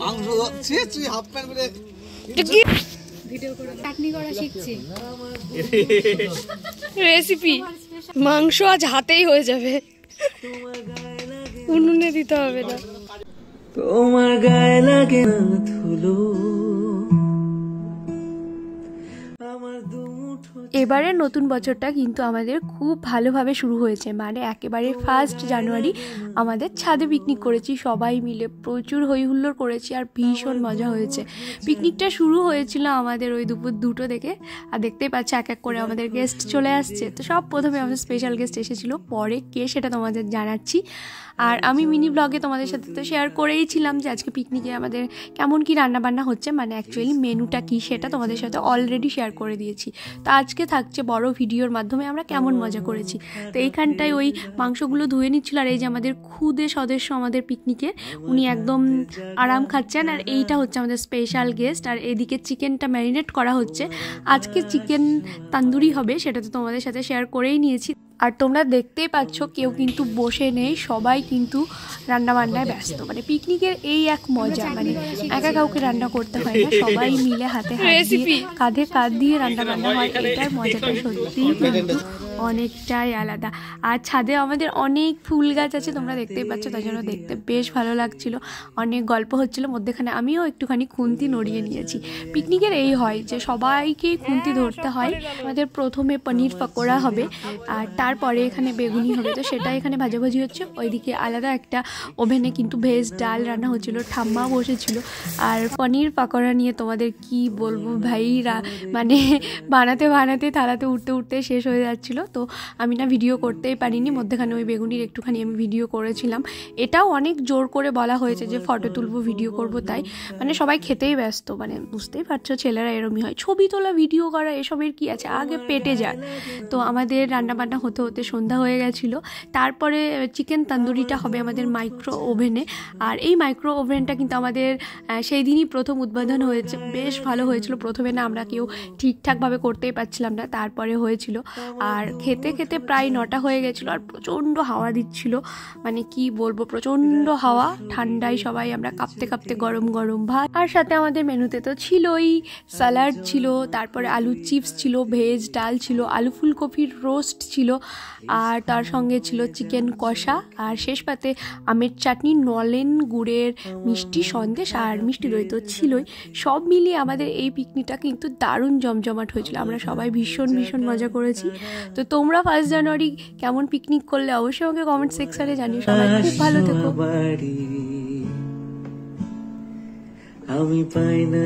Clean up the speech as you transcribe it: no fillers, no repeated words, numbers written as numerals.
মাংস তুই half pant করে ভিডিও করে চাটনি করা শিখছি রেসিপি। মাংস আজ হাতেই হয়ে যাবে, উনুনে দিতে হবে না। তোমার গায়ে লাগে না ধুলো। এবারে নতুন বছরটা কিন্তু আমাদের খুব ভালোভাবে শুরু হয়েছে, মানে একেবারে 1 জানুয়ারি আমাদের ছাদে পিকনিক করেছি সবাই মিলে, প্রচুর হইহুল্লোড় করেছি আর ভীষণ মজা হয়েছে। পিকনিকটা শুরু হয়েছিল আমাদের ওই দুপুর 2টো থেকে, আর দেখতেই পাচ্ছি এক এক করে আমাদের গেস্ট চলে আসছে। তো সব প্রথমে আমাদের স্পেশাল গেস্ট এসেছিল, পরে কে সেটা তোমাদের জানাচ্ছি। আর আমি মিনি ব্লগে তোমাদের সাথে তো শেয়ার করেইছিলাম যে আজকে পিকনিকে আমাদের কেমন কি রান্নাবান্না হচ্ছে, মানে অ্যাকচুয়ালি মেনুটা কি সেটা তোমাদের সাথে অলরেডি শেয়ার করে দিয়েছি। তো আজকে থাকছে বড় ভিডিওর মাধ্যমে আমরা কেমন মজা করেছি। তো এইখানটায় ওই মাংসগুলো ধুয়ে নিচ্ছিল, আর এই যে আমাদের খুদে সদস্য আমাদের পিকনিকে, উনি একদম আরাম খাচ্ছেন। আর এইটা হচ্ছে আমাদের স্পেশাল গেস্ট। আর এদিকে চিকেনটা ম্যারিনেট করা হচ্ছে, আজকে চিকেন তান্দুরি হবে, সেটা তো তোমাদের সাথে শেয়ার করেই নিয়েছি। আর তোমরা দেখতেই পাচ্ছ কেউ কিন্তু বসে নেই, সবাই কিন্তু রান্নাবান্নায় ব্যস্ত। মানে পিকনিকের এই এক মজা, মানে একা কাউকে রান্না করতে হয় না, সবাই মিলে হাতে হাত দিয়ে কাঁধে কাঁধ দিয়ে রান্না বান্না হয়। এটার মজাটা সত্যিই কিন্তু অনেকটাই আলাদা। আর ছাদে আমাদের অনেক ফুল গাছ আছে, তোমরা দেখতেই পাচ্ছ, তার জন্য দেখতে বেশ ভালো লাগছিল, অনেক গল্প হচ্ছিল মধ্যেখানে। আমিও একটুখানি খুন্তি নড়িয়ে নিয়েছি। পিকনিকের এই হয় যে সবাইকেই খুন্তি ধরতে হয়। আমাদের প্রথমে পনির পকোড়া হবে, আর তারপরে এখানে বেগুনি হবে, তো সেটা এখানে ভাজাভাজি হচ্ছে। ওইদিকে আলাদা একটা ওভেনে কিন্তু ভেজ ডাল রান্না হচ্ছিল, ঠাম্মা বসেছিল। আর পনির পকোড়া নিয়ে তোমাদের কি বলবো ভাইরা, মানে বানাতে বানাতে থালাতে উঠতে উঠতে শেষ হয়ে যাচ্ছিল। তো আমি না ভিডিও করতেই পারিনি, মধ্যেখানে ওই বেগুনির একটুখানি আমি ভিডিও করেছিলাম। এটাও অনেক জোর করে বলা হয়েছে যে ফটো তুলবো ভিডিও করব, তাই মানে সবাই খেতেই ব্যস্ত। মানে বুঝতেই পারছো ছেলেরা এরমই হয়, ছবি তোলা ভিডিও করা এসবের কি আছে, আগে পেটে যাক। তো আমাদের রান্নাবান্না হতে হতে সন্ধ্যা হয়ে গেছিলো। তারপরে চিকেন তান্দুরিটা হবে আমাদের মাইক্রো ওভেনে। আর এই মাইক্রো ওভেনটা কিন্তু আমাদের সেই দিনই প্রথম উদ্বোধন হয়েছে, বেশ ভালো হয়েছিল। প্রথমে না আমরা কেউ ঠিকঠাকভাবে করতেই পারছিলাম না, তারপরে হয়েছিল। আর খেতে খেতে প্রায় 9টা হয়ে গেছিলো, আর প্রচণ্ড হাওয়া দিচ্ছিল, মানে কি বলবো প্রচণ্ড হাওয়া। ঠান্ডায় সবাই আমরা কাঁপতে কাঁপতে গরম গরম ভাত, আর সাথে আমাদের মেনুতে তো ছিলই স্যালাড ছিল, তারপরে আলুর চিপস ছিল, ভেজ ডাল ছিল, আলু ফুলকপির রোস্ট ছিল, আর তার সঙ্গে ছিল চিকেন কষা, আর শেষ পাতে আমের চাটনি, নলেন গুড়ের মিষ্টি সন্দেশ, আর মিষ্টি দই তো ছিলই। সব মিলিয়ে আমাদের এই পিকনিকটা কিন্তু দারুণ জমজমাট হয়েছিল, আমরা সবাই ভীষণ ভীষণ মজা করেছি। তো তোমরা 1 জানুয়ারি কেমন পিকনিক করলে অবশ্যই আমাকে কমেন্ট সেকশনে জানিও। সবাই খুব ভালো থেকো। আমি পাই না